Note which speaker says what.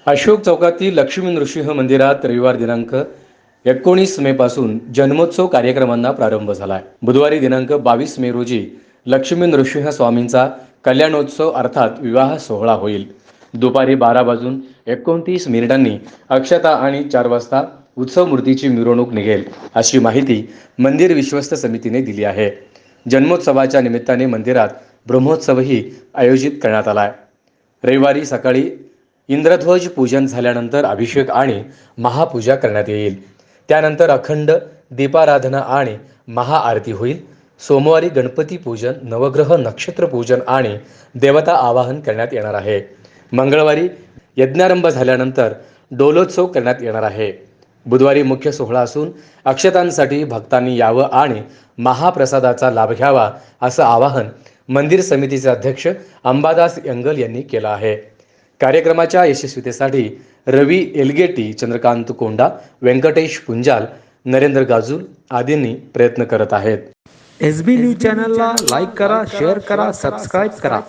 Speaker 1: अशोक चौकातील लक्ष्मी नृसिंह मंदिरात रविवार दिनांक 19 मे पासून जन्मोत्सव कार्यक्रमांना प्रारंभ झाला आहे। बुधवारी दिनांक 22 मे रोजी लक्ष्मी नृसिंह स्वामींचा कल्याणोत्सव अर्थात विवाह सोहळा होईल। दुपारी 12:29 अक्षता आणि 4 वाजता उत्सव मूर्तीची मिरवणूक निघेल, अशी माहिती मंदिर विश्वस्त समितीने दिली आहे। जन्मोत्सवाच्या निमित्ताने मंदिरात ब्रह्मोत्सवही आयोजित करण्यात आला आहे। रविवारी सकाळी इंद्रध्वज पूजन झाल्यानंतर अभिषेक आणि महापूजा करण्यात येईल। त्यानंतर अखंड दीपाराधना आणि महाआरती होईल। सोमवारी गणपती पूजन, नवग्रह नक्षत्र पूजन आणि देवता आवाहन करण्यात येणार आहे। मंगळवारी यज्ञारंभ झाल्यानंतर डोलोत्सव करण्यात येणार आहे। बुधवारी मुख्य सोहळा असून अक्षतांसाठी भक्तांनी यावं आणि महाप्रसादाचा लाभ घ्यावा, असं आवाहन मंदिर समितीचे अध्यक्ष अंबादास यंगल यांनी केलं आहे। कार्यक्रमाच्या यशस्वीतेसाठी रवी एलगेटी, चंद्रकांत कोंडा, व्यंकटेश पुंजाल, नरेंद्र गाजूल आदींनी प्रयत्न करत आहेत।
Speaker 2: SB न्यूज चॅनलला लाईक करा, शेअर करा, सबस्क्राईब करा।